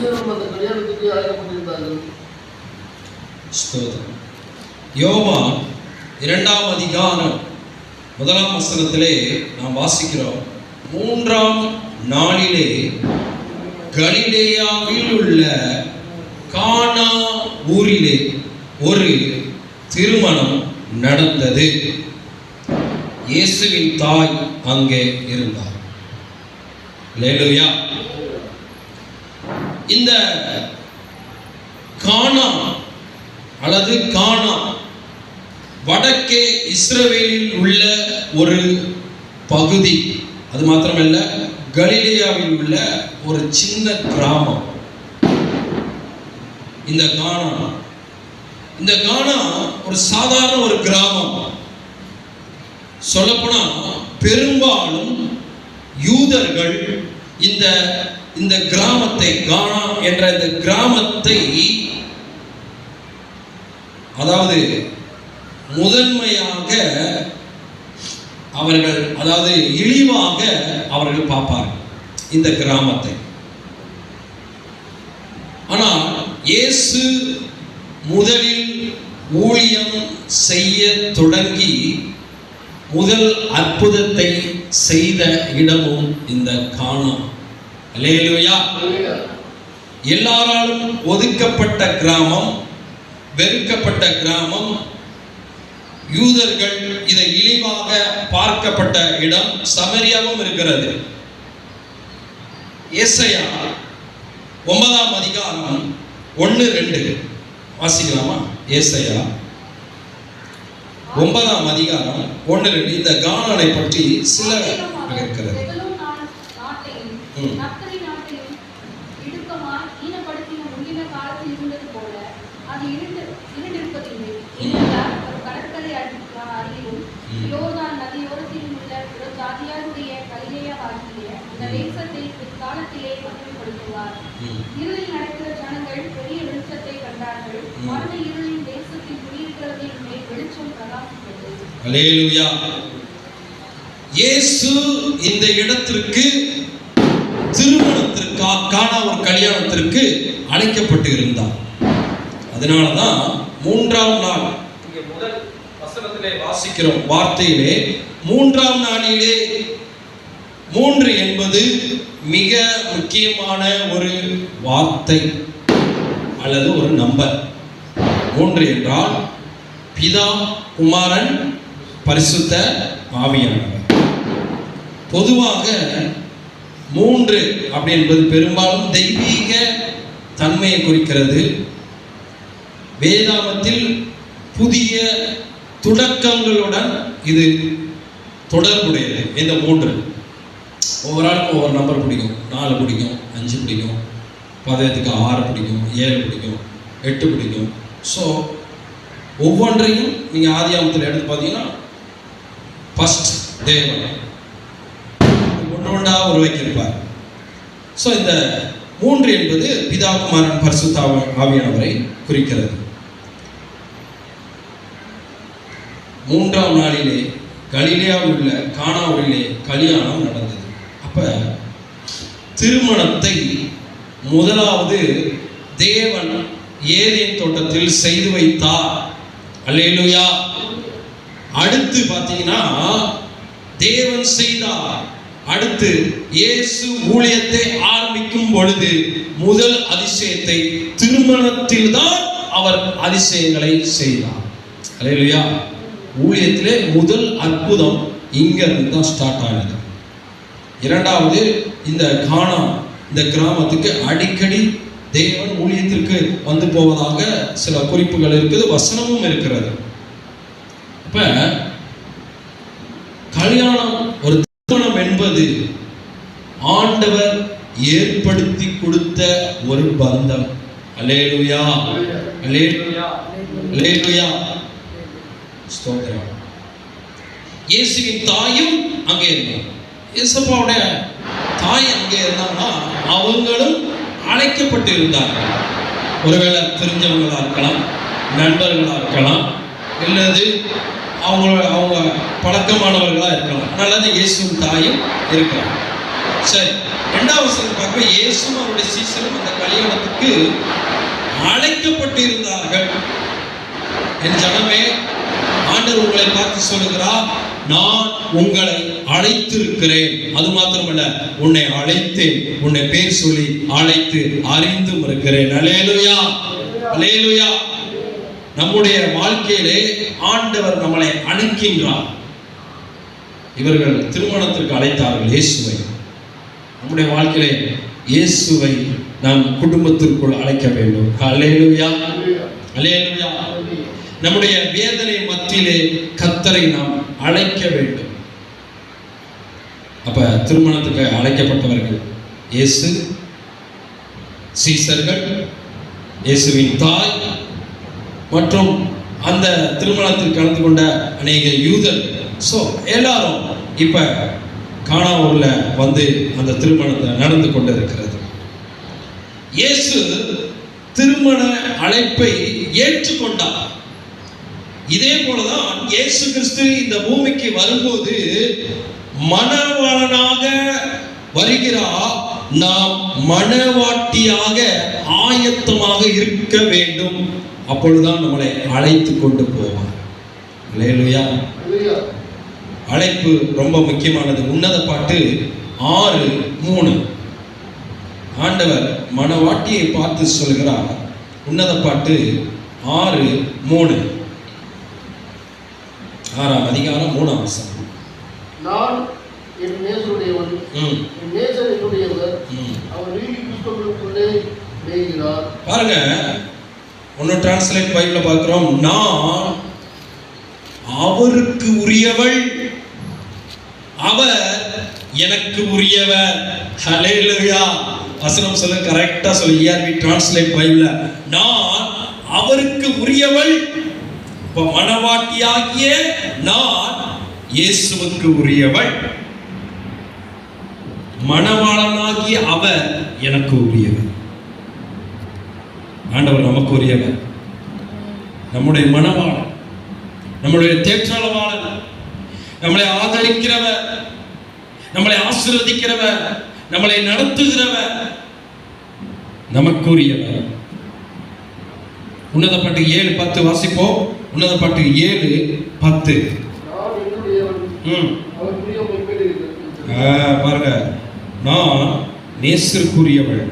அநேகரும் அந்த கல்யாணத்துக்கு அழைக்கப்பட்டிருந்தார்கள். ஸ்தோத்திரம். யோவான் 2ஆம் அதிகாரம் 1ஆம் வசனத்திலே நாம் வாசிக்கிறோம், 3ஆம் நாளிலே கலிலேயாவில் உள்ள கானா ஊரிலே ஒரு திருமணம் நடந்தது. இயேசுவின் தாய் அங்கே இருந்தார். அல்லேலூயா. இந்த கானா அல்லது கானா வடக்கே இஸ்ரவேலில் உள்ள ஒரு பகுதி. அது மாத்திரமல்ல, கலிலேயாவில் உள்ள ஒரு சின்ன கிராமம் இந்த கானா. இந்த கானா ஒரு சாதாரண ஒரு கிராமம். சொல்லப்போனா பெரும்பாலும் யூதர்கள் இந்த கிராமத்தை, கானா என்ற இந்த கிராமத்தை, அதாவது முதன்மையாக அவர்கள், அதாவது இழிவாக அவர்கள் பார்ப்பார்கள் இந்த கிராமத்தை. ஆனால் இயேசு முதலில் ஊழியம் செய்ய தொடங்கி முதல் அற்புதத்தை செய்த இடமும் இந்த கானா. அல்லேலூயா. எல்லாராலும் ஒதுக்கப்பட்ட கிராமம், வெறுக்கப்பட்ட கிராமம், யூதர்கள் இதை இழிவாக பார்க்கப்பட்ட இடம் சமரியாவும் இருக்கிறது. ஏசாயா 9ஆம் அதிகாரம் 1-2 வாசிக்கலாமா? ஏசாயா 9ஆம் அதிகாரம் 1-2 இந்த கானானை பற்றி சில இருக்கிறது. அல்லேலூயா. இயேசு இந்த இடத்திற்கு திருமணத்திற்காக, கானா ஒரு கல்யாணத்திற்கு அழைக்கப்பட்டு இருந்தார். அதனாலதான் 3ஆம் நாள், இங்கே முதல் வசனத்திலே வாசிக்கிறோம் வார்த்தையிலே, 3ஆம் நாளிலே, 3 என்பது மிக முக்கியமான ஒரு வார்த்தை அல்லது ஒரு நம்பர். 3 என்றால் பிதா, குமாரன், பரிசுத்த ஆவியானவர். பொதுவாக 3 அப்படி என்பது பெரும்பாலும் தெய்வீக தன்மையை குறிக்கிறது. வேதாகமத்தில் புதிய தொடக்கங்களுடன் இது தொடர்புடையது. இந்த 3 ஒவ்வொரு ஆளுக்கும் ஒவ்வொரு நம்பர் பிடிக்கும். 4 பிடிக்கும், 5 பிடிக்கும், 10க்கு 6 பிடிக்கும், 7 பிடிக்கும், 8 பிடிக்கும். ஸோ ஒவ்வொன்றையும் நீங்கள் ஆதியாகமத்தில் எடுத்து பார்த்தீங்கன்னா ஃபர்ஸ்ட் தேவன் ஒன்றா உருவாக்கியிருப்பார். ஸோ இந்த 3 என்பது பிதா, குமாரன், பரிசுத்த ஆவியானவரை குறிக்கிறது. 3ஆம் நாளிலே கலிலேயாவில் உள்ள கானாவிலே கல்யாணம் நடந்தது. அப்ப திருமணத்தை முதலாவது தேவன் ஏதேன் தோட்டத்தில் செய்து வைத்தார். அல்லேலூயா. அடுத்து பார்த்தீங்கன்னா தேவன் செய்தார். அடுத்து இயேசு ஊழியத்தை ஆரம்பிக்கும் பொழுது முதல் அதிசயத்தை திருமணத்தில் தான் அவர் அதிசயங்களை செய்தார். அல்லேலூயா. ஊழியத்திலே முதல் அற்புதம் இங்க இருந்து தான் ஸ்டார்ட் ஆனது. இரண்டாவது, இந்த கானா இந்த கிராமத்துக்கு அடிக்கடி தேவன் ஊழியத்திற்கு வந்து போவதாக சில குறிப்புகள் இருக்குது, வசனமும் இருக்கிறது. இப்ப கல்யாணம், ஒரு திருமணம் என்பது ஆண்டவர் ஏற்படுத்தி கொடுத்த ஒரு பந்தம். அல்லேலூயா, அல்லேலூயா, அல்லேலூயா. ஸ்தோத்திரம். இயேசுவின் தாயும் அங்கே இருந்தார். இயேசுப்பாவுடைய தாய் அங்கே இருந்தாங்கன்னா அவங்களும் அழைக்கப்பட்டு இருந்தார்கள். ஒருவேளை தெரிஞ்சவங்களா இருக்கலாம், நண்பர்களா இருக்கலாம், இல்லது அவங்க பழக்கமானவர்களா இருக்கலாம். அதனால இயேசுவின் தாயும் இருக்கலாம். சரி, இரண்டாவது வசனம் பார்க்க இயேசுவும் அவருடைய சீஷரும் அந்த கல்யாணத்துக்கு அழைக்கப்பட்டிருந்தார்கள். என் ஜனமே, ஆண்டவர் உங்களை பார்த்து சொல்லுகிறார், நான் உங்களை அழைத்திருக்கிறேன். அது மாத்திரமல்ல, உன்னை அழைத்தேன், உன்னை பேர் சொல்லி அழைத்து அறிந்தும் இருக்கிறேன். அல்லேலூயா, அல்லேலூயா. நம்முடைய வாழ்க்கையிலே ஆண்டவர் நம்மளை அழைக்கின்றார். இவர்கள் திருமணத்திற்கு அழைத்தார்கள் இயேசுவை. நம்முடைய வாழ்க்கையிலே இயேசுவை நாம் குடும்பத்திற்குள் அழைக்க வேண்டும். அல்லேலூயா, அல்லேலூயா. நம்முடைய வேதனை மத்தியிலே கர்த்தரை நாம் அழைக்க வேண்டும். அப்ப திருமணத்துக்கு அழைக்கப்பட்டவர்கள் இயேசு, சீசர்கள், இயேசுவின் தாய் மற்றும் அந்த திருமணத்தில் கலந்து கொண்ட அநேக யூதர். ஸோ எல்லாரும் இப்ப கானாவூர்ல வந்து அந்த திருமணத்தை நடந்து கொண்டிருக்கிறது. இயேசு திருமண அழைப்பை ஏற்றுக்கொண்டார். இதே போலதான் இயேசு கிறிஸ்து இந்த பூமிக்கு வரும்போது மணவாளனாக வருகிறார். நாம் மணவாட்டியாக ஆயத்தமாக இருக்க வேண்டும். அப்பொழுதுதான் நம்மளை அழைத்து கொண்டு போவார். அல்லேலூயா. அழைப்பு ரொம்ப முக்கியமானது. உன்னத பாட்டு 6:3 ஆண்டவர் மணவாட்டியை பார்த்து சொல்கிறார். உன்னத பாட்டு 6:3 6ஆம் அதிகாரம் 3ஆம் வசனம். நான் என் நேசருடையவன், என் நேசர் என்னுடையவர், அவர் நீதி புஸ்தகங்களுக்குள்ளே மேய்கிறார். பாருங்க, ஒன்னு டிரான்ஸ்லேட் பைபிள்ல பார்க்கிறோம், நான் அவருக்கு உரியவள், அவர் எனக்கு உரியவர். ஹல்லேலூயா. வசனம் சொல்ல கரெக்டா சொல்லு. ERV டிரான்ஸ்லேட் பைபிள்ல நான் அவருக்கு உரியவள். மணவாட்டியாகிய நான் இயேசுவுக்கு உரியவள், மணவாளனாகிய அவர் எனக்கு உரியவர். ஆண்டவர் நமக்கு உரியவர், நம்முடைய மணவாளன், நம்முடைய தேற்றளவாளன், நம்மளை ஆதரிக்கிறவர், நம்மளை ஆசீர்வதிக்கிறவர், நம்மளை நடத்துகிறவர், நமக்குரியவர். உன்னத பாட்டு 7:10 வாசிப்போம். உன்னத பாட்டு 7:10. பாருங்க, நான் நேசருக்குரியவள்,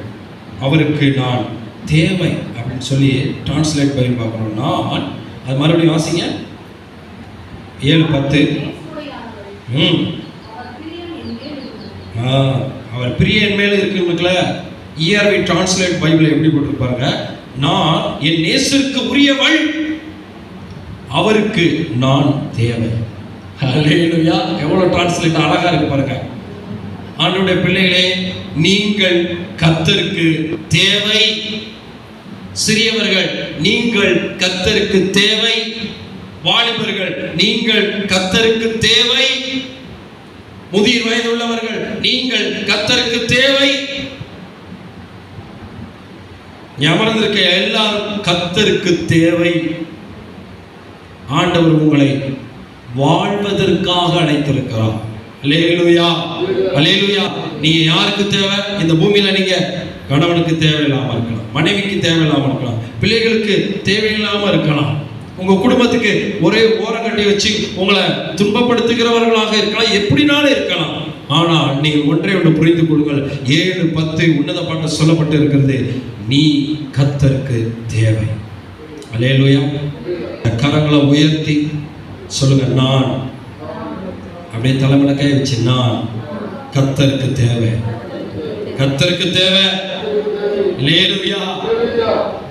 அவருக்கு நான் தேவை அப்படின்னு சொல்லி டிரான்ஸ்லேட் பண்ணி பார்க்கணும். நான் அது மறுபடியும் வாசிங்க. 7:10. அவர் பிரியன் மேல இருக்குங்கள. ERV டிரான்ஸ்லேட் பைபிள் எப்படி போட்டிருப்பாங்க, நான் என் நேசருக்கு உரியவள், அவருக்கு நான் தேவை. ஹல்லேலூயா. எவ்வளவு டிரான்ஸ்லேட் அழகா இருக்கு பாருங்க. ஆண்டவருடைய பிள்ளைகளே, நீங்கள் கர்த்தருக்கு தேவை. சிறியவர்கள், நீங்கள் கர்த்தருக்கு தேவை. வாலிபர்கள், நீங்கள் கர்த்தருக்கு தேவை. முதிர் வயது உள்ளவர்கள், நீங்கள் கர்த்தருக்கு தேவை. அமர்ந்திருக்க எல்லாரும் கர்த்தருக்கு தேவை. ஆண்டவர் உங்களை வாழ்வதற்காக அழைத்திருக்கிறார். அல்லேலூயா, அல்லேலூயா. நீங்க யாருக்கு தேவை? இந்த பூமியில நீங்க கணவனுக்கு தேவையில்லாம இருக்கலாம், மனைவிக்கு தேவையில்லாம இருக்கலாம், பிள்ளைகளுக்கு தேவையில்லாம இருக்கலாம், உங்க குடும்பத்துக்கு ஒரே ஓரம் கட்டி வச்சு உங்களை துன்பப்படுத்துகிறவர்களாக இருக்கலாம், எப்படினாலும் இருக்கலாம். ஆனால் நீங்கள் ஒன்றை ஒன்று புரிந்து கொள்ளுங்கள். 7:10 உன்னத பாட்டு சொல்லப்பட்டு இருக்கிறது, நீ கர்த்தருக்கு தேவை. அல்லேலூயா. கரங்களை உயர்த்தி சொல்லுங்க, நான். அப்படியே தலைமையில கை வச்சு, நான் கர்த்தருக்கு தேவை, கர்த்தருக்கு தேவை. அல்லேலூயா.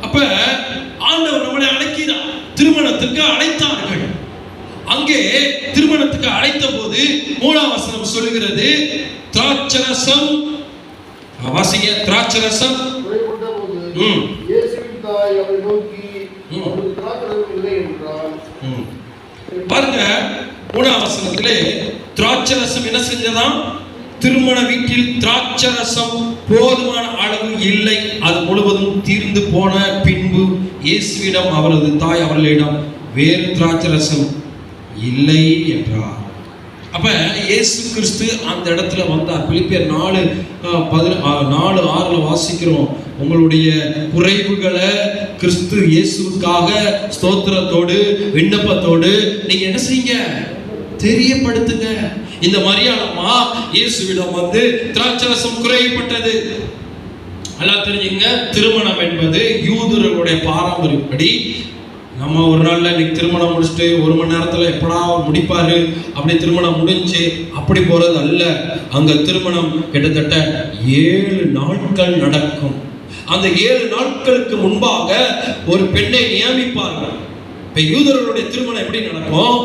அப்ப ஆண்டவர் நம்மளை அழைக்கிறார். திருமணத்துக்கு அழைத்தார்கள். அங்கே திருமணத்துக்கு அழைத்த போது 3ஆம் வசனம் சொல்லுகிறது, திராட்சரசம் வாசிங்க. திராட்சரசம் பாருங்க. 3ஆம் வசனத்திலே திராட்சரசம் என்ன செஞ்சதாம்? திருமண வீட்டில் திராட்சரசம் போதுமான அளவு இல்லை, அது முழுவதும் தீர்ந்து போன பின்பு இயேசுவிடம் அவரது தாய் அவர்களிடம் வேறு திராட்சரசம் இல்லை என்றார். அப்ப இயேசு கிறிஸ்து அந்த இடத்துல வந்தார். பிலிப்பியர் 4:6 வாசிக்கிறோம், உங்களுடைய குறைவுகளை கிறிஸ்து இயேசுவுக்காக ஸ்தோத்திரத்தோடு விண்ணப்பத்தோடு நீங்க என்ன செய்யுங்க, தெரியப்படுத்துங்க. இந்த மரியாளம்மா இயேசுவிடம் வந்து திராட்சரசம் குறையப்பட்டது. எல்லாம் தெரிஞ்சுங்க, திருமணம் என்பது யூதர்களுடைய பாரம்பரியப்படி நம்ம ஒரு நாள்ல இன்னைக்கு திருமணம் முடிச்சுட்டு 1 மணி நேரத்துல எப்படா முடிப்பாரு அப்படி திருமணம் முடிஞ்சு அப்படி போறது அல்ல. அங்க திருமணம் கிட்டத்தட்ட 7 நாட்கள் நடக்கும். அந்த 7 நாட்களுக்கு முன்பாக ஒரு பெண்ணை நியமிப்பார்கள். இப்ப யூதர்களுடைய திருமணம் எப்படி நடக்கும்?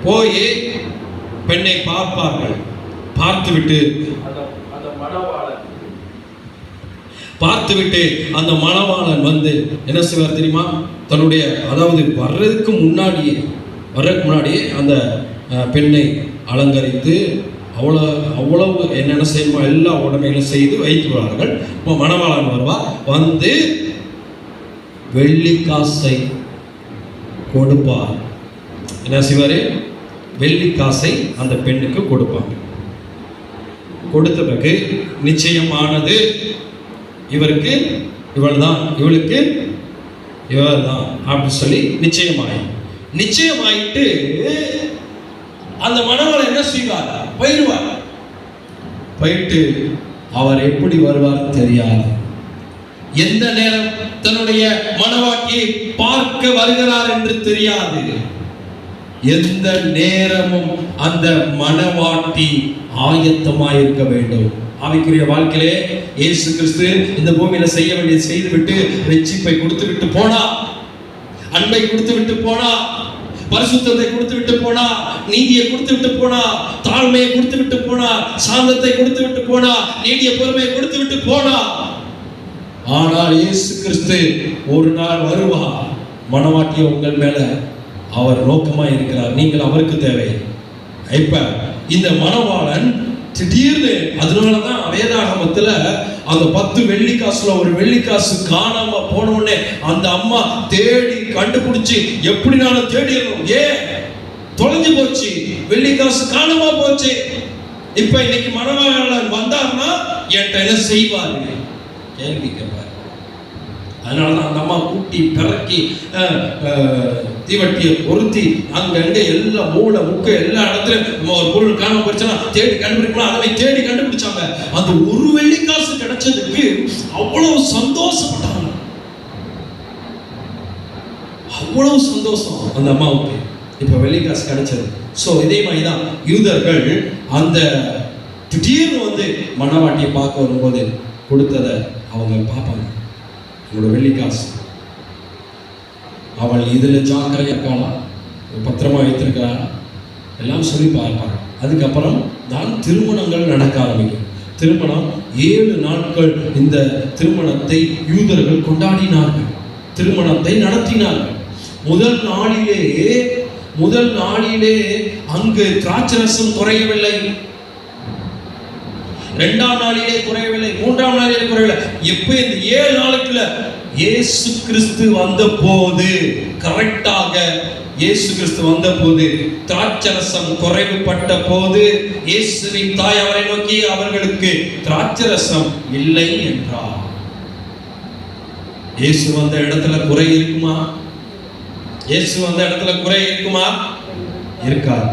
போய் பெண்ணை பார்ப்பார்கள். பார்த்துவிட்டு அந்த மணவாளன் வந்து என்ன செய்வார் தெரியுமா? தன்னுடைய அதாவது வர்றதுக்கு முன்னாடியே அந்த பெண்ணை அலங்கரித்து அவ்வளவு என்னென்ன செய்யுமோ எல்லா உடமைகளும் செய்து வைத்துள்ளார்கள். இப்போ மணவாளன் வருவார், வந்து வெள்ளிக்காசை கொடுப்பார். என்ன செய்வாரு? வெள்ளிக்காசை அந்த பெண்ணுக்கு கொடுப்பாங்க. கொடுத்த பிறகு நிச்சயமானது இவருக்கு இவள்தான், இவளுக்கு இவள்தான் அப்படின்னு சொல்லி நிச்சயமாயிட்டு அந்த மணவாளன் என்ன செய்வார்? போயிட்டு அவர் எப்படி வருவார் தெரியாது. எந்த நேரம் தன்னுடைய மணவாட்டியை பார்க்க வருகிறார் என்று தெரியாது. எந்த நேரமும் அந்த மணவாட்டி ஆயத்தமாயிருக்க வேண்டும். ஆவிக்குரிய வாழ்க்கையிலே இயேசு கிறிஸ்து இந்த பூமியில செய்ய வேண்டியது செய்துவிட்டு ரட்சிப்பை கொடுத்து விட்டு போனா, அன்பை கொடுத்து விட்டு போனா, பரிசுத்தத்தை கொடுத்து விட்டு போனா, நீதியை கொடுத்து விட்டு போனா, தாழ்மையை கொடுத்து விட்டு போனா, சாந்தத்தை கொடுத்து விட்டு போனா, நீடிய பொறுமையை கொடுத்து விட்டு போனா. ஆனால் இயேசு கிறிஸ்து ஒரு நாள் வருவார். மணவாட்டிய உங்கள் மேல அவர் நோக்கமா இருக்கிறார். நீங்கள் அவருக்கு தேவை. இப்ப இந்த மணவாளன் திடீர்னு, அதனாலதான் வேதாகமத்துல அந்த 10 வெள்ளிக்காசுல ஒரு வெள்ளிக்காசு காணாம போன உடனே அந்த அம்மா தேடி கண்டுபிடிச்சு எப்படினாலும் தேடிடணும். தொலைஞ்சு போச்சு, வெள்ளிக்காசு காணாம போச்சு. இப்ப இன்னைக்கு மணவாளன் வந்தார்னா என்கிட்ட என்ன செய்வாரு கேள்வி கேட்பாரு. அதனாலதான் அந்த அம்மா கூட்டி பிறக்கி தீவட்டியை பொருத்தி அங்கங்க எல்லா மூளை முக்க எல்லா இடத்துலயும் ஒரு பொருள் காணாம போச்சுன்னா தேடி கண்டுபிடிக்கலாம். அதை தேடி கண்டுபிடிச்சாங்க. அந்த ஒரு வெள்ளிக்காசு கிடைச்சதுக்கு அவ்வளவு சந்தோஷப்பட்டாங்க. அவ்வளவு சந்தோஷம் அந்த அம்மாவுக்கு. இப்ப வெள்ளிக்காசு கிடைச்சது. சோ இதே மாதிரிதான் யூதர்கள் அந்த திடீர்னு வந்து மணவாட்டியை பார்க்க வரும்போது கொடுத்ததை அவங்க பார்ப்பாங்க. உங்களோட வெள்ளிக்காசு, அவள் இதுல ஜாக்கிரதையா இருக்காளா, பத்திரமா வைத்திருக்கிறாளா எல்லாம் சொல்லி பார்ப்பாங்க. அதுக்கப்புறம் தான் திருமணங்கள் நடக்க ஆரம்பிக்கும். திருமணம் 7 நாட்கள் இந்த திருமணத்தை யூதர்கள் கொண்டாடினார்கள், திருமணத்தை நடத்தினார்கள். முதல் நாளிலே அங்கு திராட்சரசம் குறையவில்லை, 2ஆம் நாளிலே குறையவில்லை, 3ஆம் நாளிலே குறையவில்லை. எப்ப இந்த 7 நாளுக்குள்ள இயேசு கிறிஸ்து வந்த போது, கரெக்டாக இயேசு கிறிஸ்து வந்த போது திராட்சரசம் குறைவுபட்ட போது இயேசுவின் தாய் அவரை நோக்கி அவர்களுக்கு திராட்சரசம் இல்லை என்றார். இயேசு வந்த இடத்துல குறை இருக்குமா? இயேசு வந்த இடத்துல குறை இருக்குமா? இருக்காது.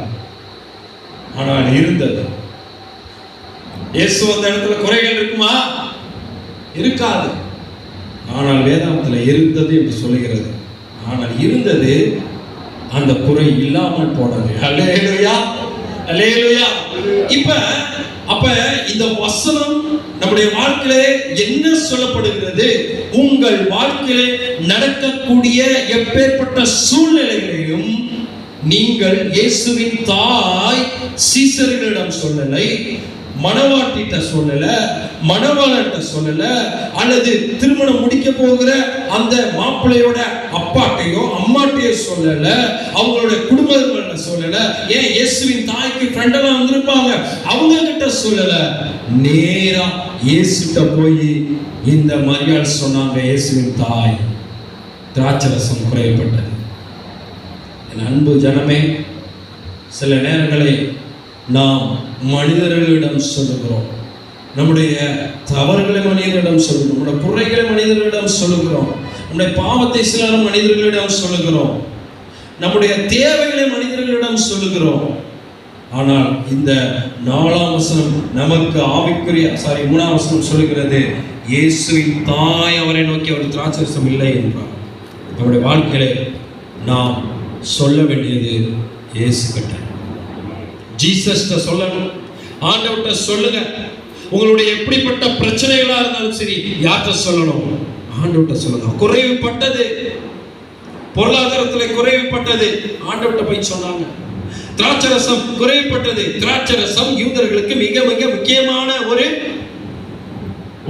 ஆனால் இருந்தது. இயேசு வந்த இடத்துல குறைகள் இருக்குமா? இருக்காது. ஆனால் வேதாந்தத்தில் இருந்தது என்று சொல்லுகிறது. ஆனால் இருந்தது, அந்த குறை இல்லாமல் போனது. அல்லேலூயா, அல்லேலூயா. அப்ப இந்த வசனம் நம்முடைய வாழ்க்கையிலே என்ன சொல்லப்படுகிறது? உங்கள் வாழ்க்கையிலே நடக்கக்கூடிய எப்பேற்பட்ட சூழ்நிலைகளையும் நீங்கள் இயேசுவின் தாய் சீசர்களிடம் சொல்லலை, மணவாட்டிட்ட சொல்லல, மணவாளன்ட்ட சொல்லல, அல்லது திருமணம் முடிக்க போகிற அந்த மாப்பிள்ளையோட அப்பாட்டையோ அம்மாட்டையோ சொல்லல, அவங்களோட குடும்பங்கள்ட்ட சொல்லல, ஏன் இயேசுவின் தாய்க்கு ஃப்ரெண்டெல்லாம் வந்திருப்பாங்க, அவங்க கிட்ட சொல்லல. நேரா இயேசுட்ட போய் இந்த மரியாள் சொன்னாங்க, இயேசுவின் தாய் திராட்சரசம் குறையப்பட்டது. என் அன்பு ஜனமே, சில நேரங்களில் நாம் மனிதர்களிடம் சொல்லுகிறோம், நம்முடைய தவறுகளை மனிதர்களிடம் சொல்லுகிறோம், நம்முடைய குறைகளை மனிதர்களிடம் சொல்லுகிறோம், நம்முடைய பாவத்தை சில மனிதர்களிடம் சொல்லுகிறோம், நம்முடைய தேவைகளை மனிதர்களிடம் சொல்லுகிறோம். ஆனால் இந்த 4ஆம் வசனம் நமக்கு ஆவிக்குரிய 3ஆம் வசனம் சொல்லுகிறது, இயேசுவின் தாய் அவரை நோக்கி அவர் திராட்சரசம் இல்லை என்றார். நம்முடைய வாழ்க்கையிலே நாம் சொல்ல வேண்டியது இயேசு கிட்ட, ஜீசஸ்ட சொல்லணும். ஆண்டவர்கிட்ட சொல்லுங்க. உங்களுடைய எப்படிப்பட்ட பிரச்சனைகளா இருந்தாலும் சரி, யார்கிட்ட சொல்லணும்? ஆண்டவர்கிட்ட சொல்லணும். குறைவுபட்டது, பொருளாதாரத்தில் குறைவுபட்டது, ஆண்டவர்கிட்ட போய் சொன்னாங்க. திராட்சரசம் குறைவுபட்டது. திராட்சரசம் யூதர்களுக்கு மிக மிக முக்கியமான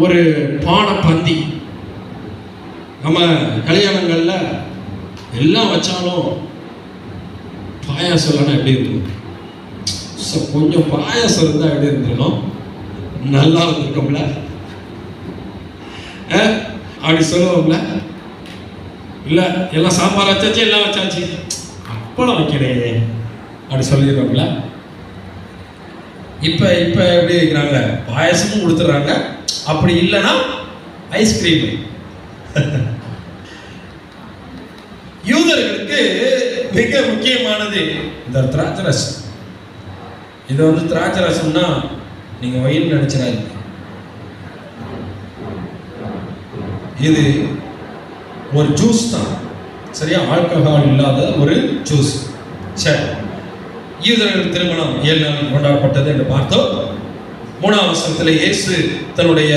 ஒரு பான பந்தி. நம்ம கல்யாணங்கள்ல எல்லாம் வச்சாலும் பாயாசம் இல்லைன்னா எப்படி இருக்கும்? கொஞ்சம் பாயாசம் இருந்தா எப்படி இருந்திருக்கும்? நல்லா இருந்திருக்கும்ல, அப்படி சொல்லுவோம்ல. இல்ல எல்லாம் சாம்பார் வச்சாச்சு, எல்லாம் வச்சாச்சு, அப்பளம் வைக்கிறேன் அப்படி சொல்லிடுறோம்ல. இப்ப எப்படி வைக்கிறாங்க? பாயசமும் கொடுத்துட்றாங்க, அப்படி இல்லைன்னா ஐஸ்கிரீம். யூதர்களுக்கு மிக முக்கியமானது இந்த திராட்சரசம். இது திராட்சரசம்னா நீங்க வயிறு நினைச்சிடாதீங்க. இது ஒரு ஜூஸ் தான், சரியா? ஆல்கஹால் இல்லாத ஒரு ஜூஸ். சரி, யூதர்கள் திருமணம் 7 நாள் கொண்டாடப்பட்டது என்று பார்த்தோம். 3ஆம் வசனத்தில் இயேசு தன்னுடைய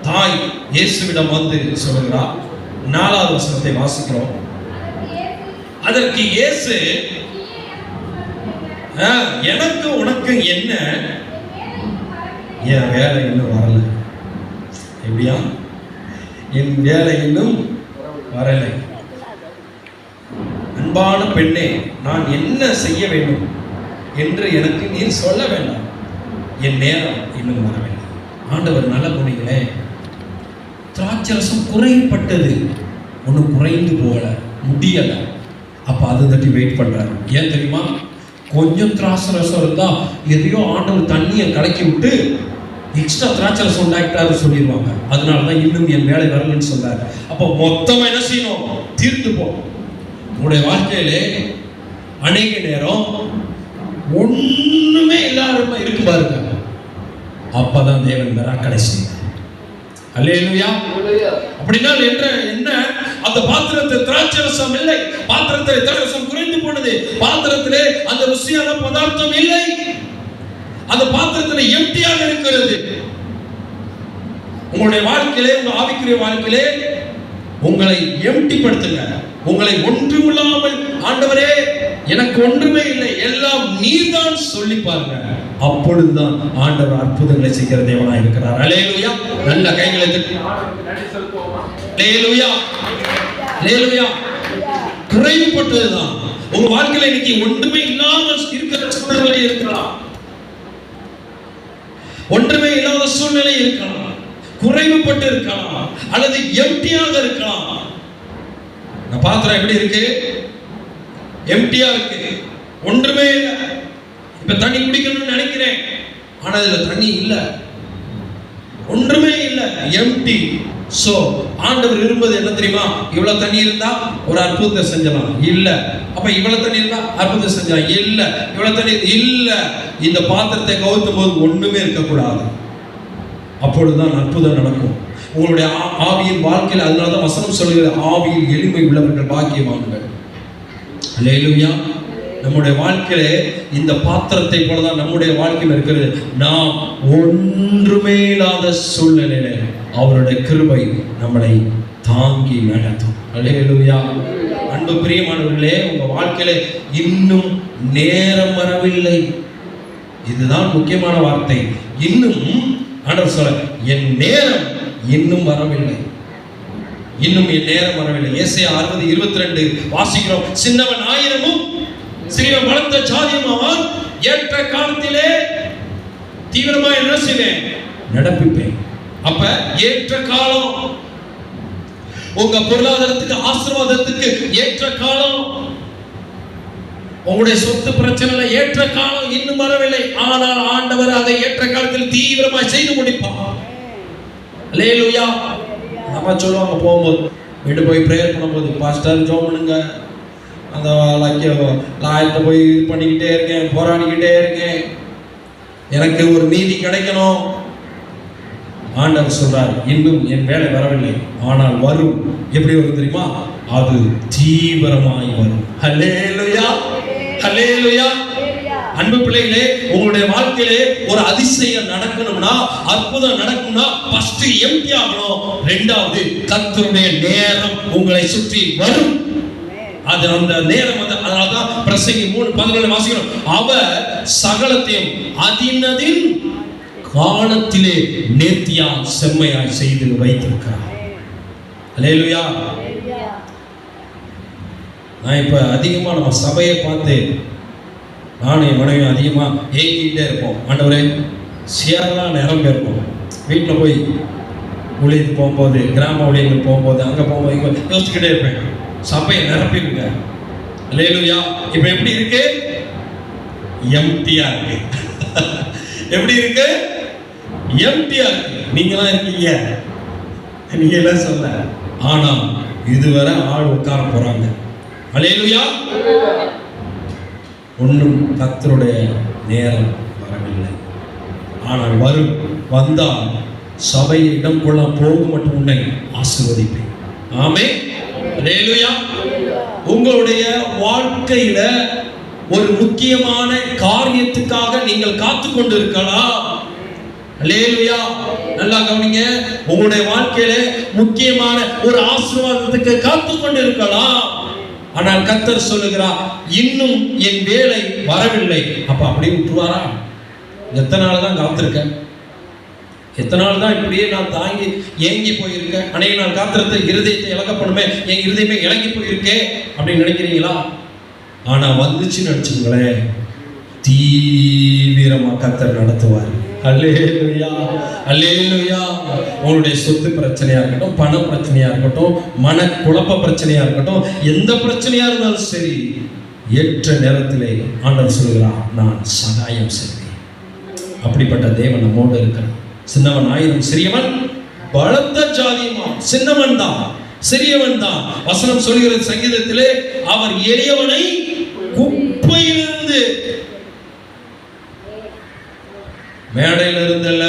தாய் இயேசுவிடம் வந்து சொல்லுகிறார். 4ஆவது வசனத்தை வாசிக்கிறோம். அதற்கு இயேசு, எனக்கு உனக்கு என்ன? என் வேலை இன்னும் வரல. எப்படியா? என் வேலை இன்னும் வரலை. அன்பான பெண்ணே, நான் என்ன செய்ய வேண்டும் என்று எனக்கு நீர் சொல்ல வேண்டாம். என் நேரம் இன்னும் வரவில்லை. ஆண்டவர் நல்ல குணிகளே, திராட்சரசம் குறைப்பட்டது, ஒன்றும் குறைந்து போகல, முடியல. அப்ப அதை தட்டி வெயிட் பண்றாரு. ஏன் தெரியுமா? கொஞ்சம் திராட்சரசம் இருந்தா எதையோ ஆண்டவர் தண்ணியை கலக்கி விட்டு எக்ஸ்ட்ரா திராட்சரசம் உண்டாக்கிட்டாரு சொல்லிடுவாங்க. அதனாலதான் இன்னும் என் வேலை வரலன்னு சொன்னாரு. அப்போ மொத்தமா என்ன செய்யணும்? தீர்த்து போகும். உங்களுடைய வாழ்க்கையிலே அநேக நேரம் ஒண்ணுமே இல்லாம இருக்கு பாருங்க, அப்பதான் தேவன் மிராக்கிளை செய்வார். அல்லேலூயா. அப்படின்னா என்ன? அந்த பாத்திரத்தில் திராட்சரசம் இல்லை, பாத்திரத்தில் திராட்சரசம் குறைந்து போனது, பாத்திரத்திலே அந்த ருசியான பதார்த்தம் இல்லை, அந்த பாத்திரத்தில் எம்டியாக இருக்கிறது. உங்களுடைய வாழ்க்கையிலே, உங்க ஆவிக்குரிய வாழ்க்கையிலே உங்களை எம்டி படுத்துங்க. உங்களை ஒன்றுமில்லாமல், ஆண்டவரே எனக்கு ஒன்றுமே இல்லை, எல்லாம் நீர்தான் சொல்லி பாருங்க. அப்பொழுதுதான் ஆண்டவர் அற்புதங்களை செய்கிற தேவனாய் இருக்கிறார். அல்லேலூயா. நல்ல கைகளை தட்டி அல்லேலூயா, அல்லேலூயா. குறைவுபட்டதுதான் உங்க வாழ்க்கையில இன்னைக்கு ஒன்றுமே இல்லாமல் இருக்கிற சூழ்நிலை இருக்கலாம், ஒன்றுமே இல்லாத சூழ்நிலை இருக்கலாம், குறைவுபட்டு இருக்கலாம், அல்லது எம்டியாக இருக்கலாம். நான் பாத்திரம் எப்படி இருக்கு? எம்டியா இருக்கு, ஒன்றுமே இல்லை. இப்ப தண்ணி குடிக்கணும்னு நினைக்கிறேன், ஆனா இதுல தண்ணி இல்ல, ஒன்றுமே இல்ல, எம்டி. சோ ஆண்டவர் விரும்புவது என்ன தெரியுமா? இவ்வளவு தண்ணி இருந்தா ஒரு அற்புதத்தை செஞ்சலாம், இல்ல. அப்ப இவ்வளவு தண்ணி இருந்தா அற்புதத்தை செஞ்சலாம், இல்ல. இவ்வளவு தண்ணி இல்ல. இந்த பாத்திரத்தை கவுத்தும் போது ஒண்ணுமே இருக்கக்கூடாது, அப்பொழுதுதான் அற்புதம் நடக்கும் உங்களுடைய ஆவியின் வாழ்க்கையில். அதனாலதான் வசனம் சொல்லுகிற, ஆவியில் எளிமை உள்ளவர்கள் பாக்கியவான்கள். அல்லேலூயா. நம்முடைய வாழ்க்கையில இந்த பாத்திரத்தை போலதான் நம்முடைய வாழ்க்கையில் இருக்கிறது. நாம் ஒன்றுமே இல்லாத சூழ்நிலையில அவருடைய கிருபை நம்மளை தாங்கி நடத்தும். அல்லேலூயா. அன்பு பிரியமானவர்களே, உங்க வாழ்க்கையில இன்னும் நேரம் வரவில்லை. இதுதான் முக்கியமான வார்த்தை. இன்னும் ஆண்டவர் சொல்ல, என் நேரம் இன்னும் வரவில்லை, இன்னும் என் நேரம் வரவில்லை. ஏசாயா 60:22 வாசிக்கிறோம். சின்னவன் 1000 சிறியவன் பலத்த ஜாதியுமாவான், ஏற்ற காலத்திலே தீவிரமா என்ன செய்வேன்? நடப்பிப்பேன். அப்ப ஏற்ற காலம், உங்க பொருளாதாரத்துக்கு, ஆசீர்வாதத்துக்கு ஏற்ற காலம், உங்களுடைய சொத்து பிரச்சனைல ஏற்ற காலம் இன்னும் வரவில்லை, ஆனால் ஆண்டவர் அதை ஏற்ற காலத்தில் தீவிரமாய் செய்து முடிப்பார். அல்லேலூயா. நம்ம சொல்லுவாங்க போகும்போது, வீட்டு போய் ப்ரேயர் பண்ணும்போது, பாஸ்டர் ஜெபம் பண்ணுங்க, அந்த லாயத்தை போய் இது பண்ணிக்கிட்டே இருக்கேன், போராடிக்கிட்டே இருக்கேன், எனக்கு ஒரு நீதி கிடைக்கணும். ஆண்டவர் சொல்றார், இன்னும் என் வேலை வரவில்லை, ஆனால் வரும். எப்படி வரும் தெரியுமா? அது தீவிரமாய் வரும். ஹல்லேலூயா, ஹல்லேலூயா. அன்பு பிள்ளைகளே, உங்களுடைய வாழ்க்கையிலே ஒரு அதிசயம் நடக்கணும்னா, அற்புதம் நடக்கணும்னா, ஃபர்ஸ்ட் எம்டி ஆகணும். இரண்டாவது, கர்த்தருடைய நேரம் உங்களை சுற்றி வரும். அது அந்த நேரம் வந்து, அதனால்தான் பிரசங்கி 3:14 வாசிக்கிறோம். அவர் சகலத்தையும் அதினதின் காலத்திலே நேர்த்தியாய் செம்மையாய் செய்து வைத்திருக்கிறார். அல்லேலூயா. நான் இப்ப அதிகமா நம்ம சபையை பார்த்து நானும் என் மனைவி அதிகமா ஏங்கிட்டே இருப்போம். ஆண்டவரே, சேரெல்லாம் நிரம்பி இருப்போம். வீட்டில் போய் ஊழியத்துக்கு போகும்போது, கிராம ஊழியர்கள் போகும்போது, அங்கே போகும்போது இங்கே யோசிச்சுக்கிட்டே இருப்பேன், சபையை நிரப்பிடுங்க. அல்லேலூயா. இப்ப எப்படி இருக்கு? எம்டியா இருக்கு. எப்படி இருக்கு? எம்டியா இருக்கு. நீங்களாம் இருக்கீங்க, நீங்க எல்லாம் சொல்ல, ஆனா இதுவரை ஆள் உட்கார போறாங்க. அல்லேலூயா. ஒன்றும் கர்த்தருடைய நேரம் வரவில்லை, ஆனால் வரும். வந்தால் சபையை இடம் கொள்ள போகும் மட்டும் உன்னை ஆசீர்வதிப்பேன். ஆமென். அல்லேலூயா. உங்களுடைய வாழ்க்கையில ஒரு முக்கியமான காரியத்துக்காக நீங்கள் காத்து கொண்டு இருக்கலாம். அல்லேலூயா. நல்லா கவனிங்க. உங்களுடைய வாழ்க்கையில முக்கியமான ஒரு ஆசீர்வாதத்துக்கு காத்து கொண்டு இருக்கலாம், ஆனால் கர்த்தர் சொல்லுகிறார், இன்னும் என் வேலை வரவில்லை. அப்ப அப்படியே விட்டுருவாரா? எத்தனை நாள் தான் காத்திருக்கேன், எத்தனை நாள் தான் இப்படியே நான் தாங்கி ஏங்கி போயிருக்கேன். அநேக நாள் காத்திரத்தை இருதயத்தை இழக்கப்படுமே, என் இருதயமே இறங்கி போயிருக்கேன் அப்படின்னு நினைக்கிறீங்களா? ஆனா வந்துச்சுன்னு நினைச்சுங்களேன், தீவிரமா கர்த்தர் நடத்துவார். அல்லேலூயா, அல்லேலூயா. உங்களுடைய சொத்து பிரச்சனையா இருக்கட்டும், பண பிரச்சனையா இருக்கட்டும், மன குழப்ப பிரச்சனையா இருக்கட்டும், எந்த பிரச்சனையா இருந்தாலும் சரி, ஏற்ற நேரத்திலே ஆண்டவர் சொல்கிறார், நான் சகாயம் செய்வேன். அப்படிப்பட்ட தேவன் நம்மோடு இருக்கிறார். சின்னவன் ஆயிரம் சிறியவன் பலத்த ஜாதியுமா. சின்னவன் தான், சிறியவன் தான். வசனம் சொல்கிறது சங்கீதத்திலே, அவர் எளியவனை குப்பையிலிருந்து, மேடையில இருந்து அல்ல,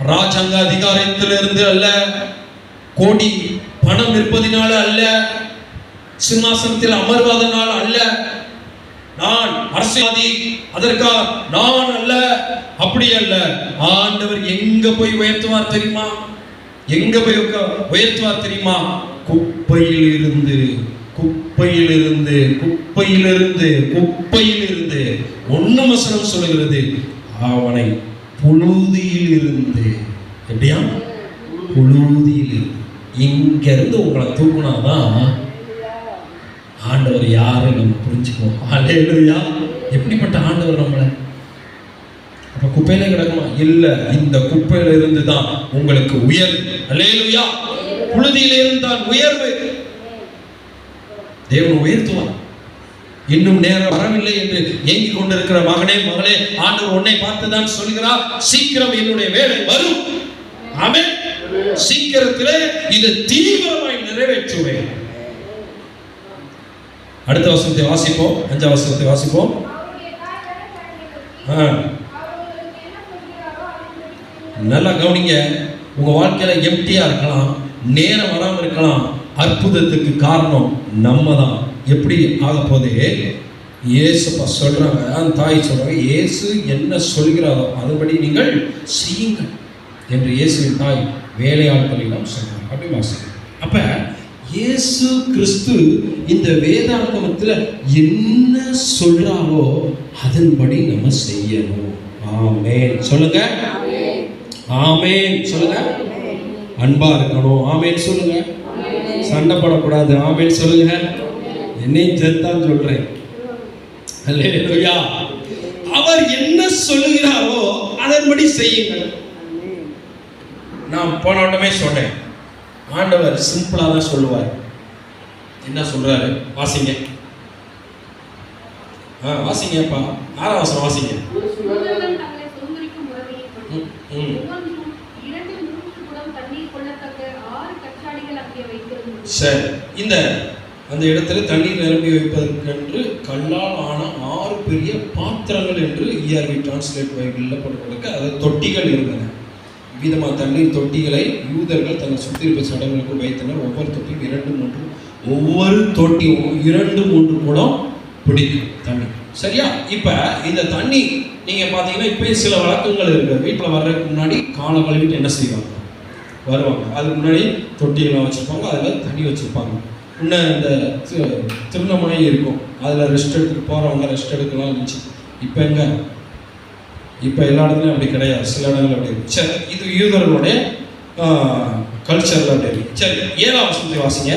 ராஜாங்க அதிகாரத்திலிருந்து அல்ல, கோடி பணம் இருப்பதினால அல்ல, சிம்மாசனத்தில் அமர்வதனால் அல்ல, நான் அரசியல்வாதி அதற்காக நான் அல்ல, அப்படி அல்ல. ஆண்டவர் எங்க போய் உயர்த்துவார் தெரியுமா? எங்க போய் உயர்த்துவார் தெரியுமா? குப்பையிலிருந்து, குப்பையிலிருந்து, குப்பையிலிருந்து, குப்பையிலிருந்து. ஒண்ணு வசனம் சொல்லுகிறது, அவனை புழுதியில் இருந்து. எப்படியா? புழுதியில் இருந்து. இங்க இருந்து உங்களை தூக்குனாதான் ஆண்டவர் யாரு நம்ம புரிஞ்சுக்குவோம். அல்லேலூயா. எப்படிப்பட்ட ஆண்டவர் நம்மளை? அப்ப குப்பையில கிடக்குமா? இல்ல, இந்த குப்பையில இருந்து தான் உங்களுக்கு உயர்வு. அல்லேலூயா. புழுதியில இருந்தால் உயர்வு. தேவன் உயர்த்துவார். இன்னும் நேரம் வரவில்லை என்று ஏங்கிக் கொண்டிருக்கிற மகனே, மகளே, ஆண்டவர் உன்னை பார்த்துதான் சொல்கிறார், சீக்கிரம் என்னுடைய வேலை வரும். ஆமென். சீக்கிரத்திலே இது தீவிரமாய் நிறைவேற்றுவேன். அடுத்த வசனத்தை வாசிப்போம். 5ஆம் வசனத்தை வாசிப்போம். நல்லா கவனிங்க. உங்க வாழ்க்கையில எம்டியா இருக்கலாம், நேரம் வராமல் இருக்கலாம். அற்புதத்துக்கு காரணம் நம்ம தான். எப்படி ஆக போதே? இயேசுப்பா சொல்றாங்க, அந்த தாய் சொல்றாங்க, இயேசு என்ன சொல்கிறாரோ அதுபடி நீங்கள் செய்யுங்கள் என்று இயேசுவின் தாய் வேலையாட்களிடம் சொல்றாங்க. அப்படி வாசிங்க. அப்ப இயேசு கிறிஸ்து இந்த வேதாகமத்துல என்ன சொல்றாரோ அதன்படி நம்ம செய்யணும். ஆமென் சொல்லுங்க. ஆமென் சொல்லுங்க. அன்பா இருக்கணும். ஆமென் சொல்லுங்க. சண்டை போடக்கூடாது. ஆமென் சொல்லுங்க. என்னையும் சேர்த்தான் சொல்றேன். அல்லேலூயா. அவர் என்ன சொல்லுகிறாரோ அதன்படி செய்யுங்கள். நான் போன உடனே சொன்னேன், ஆண்டவர் சிம்பிளா தான் சொல்லுவார். என்ன சொல்றாரு வாசிங்க. வாசிங்கப்பா, 6ஆம் வசனம் வாசிங்க. இயேசு வேலை தங்களை சுதந்திரிக்கும் முறைமையின்படி ஒவ்வொன்றும் 2-3 குடம் தண்ணீர் கொள்ளத்தக்க 6 கச்சாடிகள் அங்கே வைத்திருந்தது. சரி, அந்த இடத்துல தண்ணீர் நிரப்பி வைப்பதற்கென்று கல்லால் ஆன 6 பெரிய பாத்திரங்கள் என்று ERV டிரான்ஸ்லேட் பைபிளில் போட்டு அது தொட்டிகள் இருந்தன. விதமாக தண்ணீர் தொட்டிகளை யூதர்கள் தங்கள் சுத்திகரிப்பு சடங்குகளுக்கு வைத்தனர். ஒவ்வொரு தொட்டியும் 2-3, ஒவ்வொரு தொட்டியும் 2-3 குடம் பிடிக்கும் தண்ணி. சரியா? இப்போ இந்த தண்ணி நீங்கள் பார்த்தீங்கன்னா இப்போ சில வழக்கங்கள் இருக்குது. வீட்டில் வர்றதுக்கு முன்னாடி காலை கழுவிட்டு என்ன செய்வாங்க? வருவாங்க. அதுக்கு முன்னாடி தொட்டியெல்லாம் வச்சுருப்பாங்க, அதில் தண்ணி வச்சுருப்பாங்க. இன்னும் இந்த திருநமனை இருக்கும், அதில் ரெஸ்ட் எடுத்துட்டு போகிறவங்க ரெஸ்ட் எடுக்கலாம் இருந்துச்சு. இப்போ எங்கே? இப்போ எல்லா இடத்துலையும் அப்படி கிடையாது, சில இடங்கள் அப்படி இருக்கு. சரி, இது யூதர்களுடைய கல்ச்சரில் அப்படி இருக்கு. சரி, 7ஆம் வசனத்தை வாசிங்க.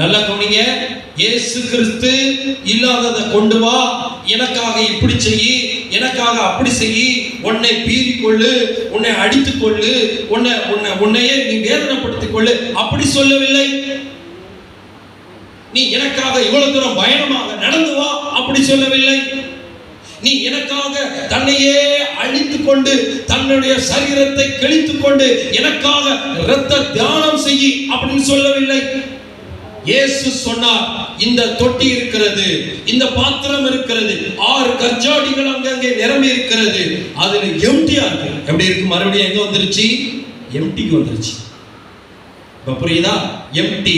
நல்லா கவனிங்க. இயேசு கிறிஸ்து இல்லாததை கொண்டு வா, எனக்காக இப்படி செய், எனக்காக அப்படி செய், உன்னை பீறிக்கொள்ளு, உன்னை அடித்துக்கொள்ளு, உன்னையே நீ வேதனைப்படுத்திக் கொள்ளு அப்படி சொல்லவில்லை. நீ எனக்காக இவ்வளவு தூரம் பயணமாக நடந்து வா அப்படி சொல்லவில்லை. நீ எனக்காக தன்னையே அழித்துக் கொண்டு தன்னுடைய சரீரத்தை கிழித்துக் கொண்டு எனக்காக இரத்த தியானம் செய்ய அப்படின்னு சொல்லவில்லை. இயேசு சொன்னார், இந்த தொட்டி இருக்கிறது, இந்த பாத்திரம் இருக்கிறது, 6 கச்சாடிகள் அங்கங்கே நிரம்பி இருக்கிறது, அதுல எம்டியா இருக்கு. எப்படி இருக்கு? மறுபடியும் எங்க வந்துருச்சு? எம்டிக்கு வந்துருச்சு. இப்ப புரியுதா? எம்டி,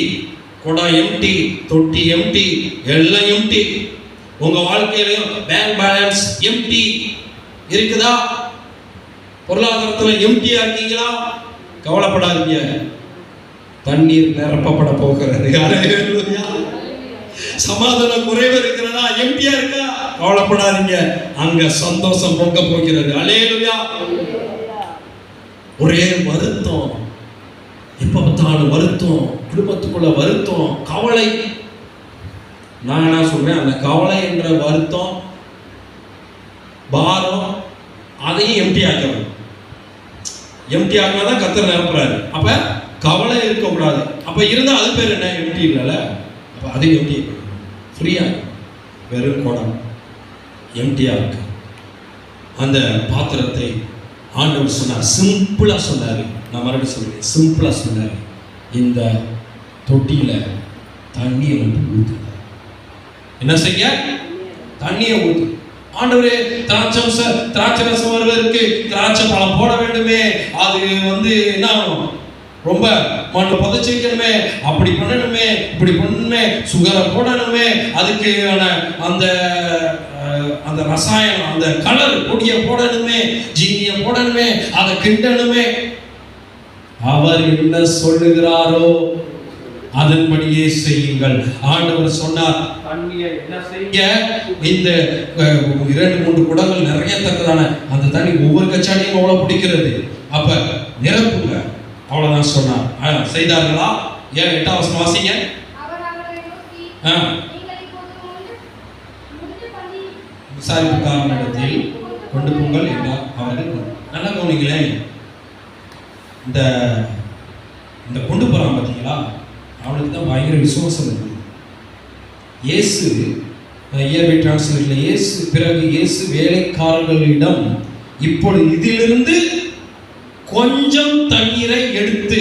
குடம் எம்டி, தொட்டி எம்டி, எல்லாம் எம்டி. உங்க வாழ்க்கையிலையும் பேங்க் பேலன்ஸ் எம்டி இருக்குதா? பொருளாதாரத்துல எம்டியா இருக்கீங்களா? கவலைப்படாதீங்க, தண்ணீர் நிரப்பப்பட போகிறது. சமாதான குறைவு இருக்கிறதா? எம்டியா இருக்கா? கவலைப்படாதீங்க, அங்க சந்தோஷம் பொங்க போகிறது. அல்லேலூயா. ஒரே வருத்தம், எப்ப பார்த்தாலும் வருத்தம், குடும்பத்துக்குள்ள வருத்தம், கவலை. நான் என்ன சொல்றேன், அந்த கவலை என்ற வருத்தம், பாரம், அதையும் எம்டி ஆக்கணும். எம்டி ஆக்கினாதான் கர்த்தர் நிரப்புறாரு. அப்ப கவலை இருக்கக்கூடாது. அப்ப இருந்தா அது பேர் என்ன? எம்டி இல்லைல்ல. அப்ப அது எம்டி, ஃப்ரீயா, வெறும் குடம் எம்டியா இருக்கு. அந்த பாத்திரத்தை ஆண்டவர் சொன்னார், சிம்பிளா சொன்னாரு. நான் மறுபடியும் சொல்றேன், சிம்பிளா சொன்னாரு, இந்த தொட்டியில தண்ணியை ஊத்து. என்ன செய்ய? தண்ணியை ஊத்து. ஆண்டவரே, திராட்சை ரசம் வருவதற்கு திராட்சை பழம் போட வேண்டுமே, அது என்ன ஆகும்? ரொம்ப மண்ணை புதைச்சி வைக்கணுமே, அப்படி பண்ணணுமே, இப்படி பண்ணணுமே, சுகரை போடணுமே, அதுக்கு அந்த ரசாயனம், அந்த கலர் பொடியை போடணுமே, ஜீனியை போடணுமே, அதை கிண்டணுமே. அவர் என்ன சொல்லுகிறாரோ அதன்படியே செய்யுங்கள். ஆண்டவர் சொன்னார், தண்ணியை என்ன செய்ய? இந்த 2-3 குடங்கள் நிறைய தக்கதான அந்த தண்ணி ஒவ்வொரு கச்சாடியும் அவ்வளவு பிடிக்கிறது. அப்ப நிரப்புங்க, அவ்வளவுதான் சொன்னார். செய்தார்களா? 8ஆம் வசனம் வாசிங்க. விசாரிப்புக்காரனிடத்தில் கொண்டு போங்கள் என்றார். அவர்கள் நல்லா கவனிங்களேன், இந்த கொண்டு போறான் பார்த்தீங்களா, அவனுக்கு தான் பயங்கர விசுவாசம் இருக்குது. இயேசு ERV டிரான்ஸ்லேஷன்ல இயேசு பிறகு இயேசு வேலைக்காரர்களிடம், இப்பொழுது இதிலிருந்து கொஞ்சம் தண்ணீரை எடுத்து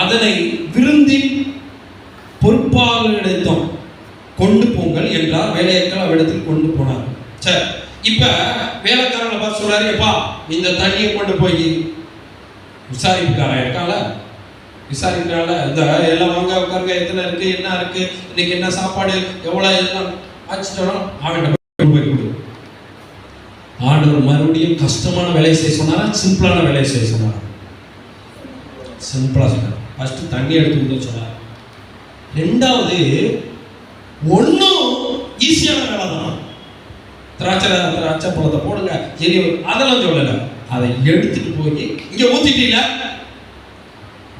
அதனை விருந்தின் பொறுப்பாளரிடம் கொண்டு போங்கள் என்றார். வேலையாட்கள் அவ்விடத்தில் கொண்டு போனார். சரி, இப்ப வேலைக்காரங்களை பார்த்து சொல்றாரு, எப்பா இந்த தண்ணியை கொண்டு போய் விசாரிப்புக்காரன் இருக்கால, விசாரிக்கிறால, இந்த எல்லாம் வாங்க உட்காருங்க, எத்தனை இருக்கு, என்ன இருக்கு, இன்னைக்கு என்ன சாப்பாடு, எவ்வளவு, எல்லாம் ஆச்சுட்டோம், அவன் போய் கொடு. ஆண்டவர் மறுபடியும் கஷ்டமான வேலையை செய்ய சொன்னாரா, சிம்பிளான வேலையை செய்ய சொன்னாரா? சிம்பிளா சொன்னார். ஃபர்ஸ்ட் தண்ணி எடுத்து ஊத்த சொன்னார். ரெண்டாவது, ஒன்றும் ஈஸியான வேலை தான். திராட்சை பழத்தை போடுங்க, சரி, அதெல்லாம் சொல்லலை. அதை எடுத்துட்டு போய் இங்க ஊத்திட்டீங்க.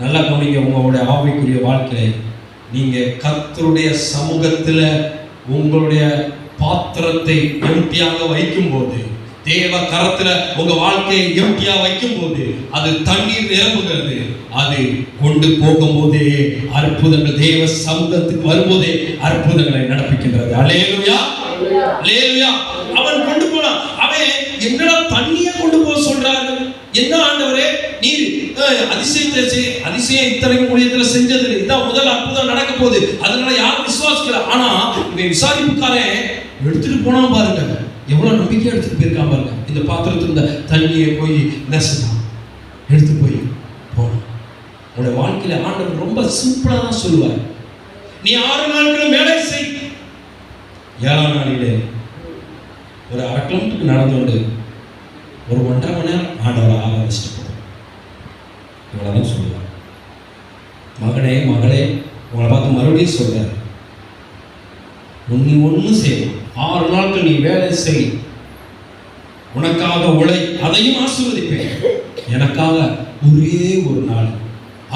நல்லா கவனிங்க, உங்களுடைய ஆவிக்குரிய வாழ்க்கையில நீங்க கர்த்தருடைய சமூகத்துல உங்களுடைய பாத்திரத்தை எம்டியாக வைக்கும் போது தேவ கரத்துல உங்க வாழ்க்கையை எம்டியா வைக்கும் போது அது தண்ணீர் நிரம்புகிறது. அது கொண்டு போகும்போதே அற்புதங்கள், தேவ சமூகத்துக்கு வரும்போதே அற்புதங்களை நடப்பிக்கின்றது. அல்லேலூயா, அல்லேலூயா. அவன் கொண்டு போனான். அவன் என்னடா தண்ணியை கொண்டு போக சொல்றாரு, என்ன ஆண்டவரே நீர் அதிசயம் இத்தனைக்கும் ஊழியத்துல செஞ்சது, இதான் முதல் அற்புதம் நடக்க போகுது, அதனால யாரும் விசுவாசிக்கல. ஆனா இவன் விசாரிப்புக்காரன் எடுத்துட்டு போனா பாருங்க, எவ்வளவு நம்பிக்கையா எடுத்துட்டு போயிருக்கான் பாருங்க. இந்த பாத்திரத்துல இருந்த தண்ணியை போய் நெசதான் எடுத்து போய் போனான். உன்னோட வாழ்க்கையில ஆண்டவர் ரொம்ப சிம்பிளா தான் சொல்லுவார், நீ 6 நாட்களும் வேலை செய், 7ஆம் நாளிலே ஒரு 1/2 கிலோமீட்டருக்கு நடந்து ஒரு 1.5 மணி நேரம் ஆண்டவரை ஆராதிச்சுட்டு போகும். இவ்வளவுதான் சொல்லுவார். மகனே மகளே, உங்களை பார்த்து மறுபடியும் சொல்றாரு, நீ ஒன்றும் செய்யணும், 6 நாட்கள் நீ வேலை செய், உனக்காக உழை, அதையும் ஆசீர்வதிப்பேன். எனக்காக ஒரே ஒரு நாள்,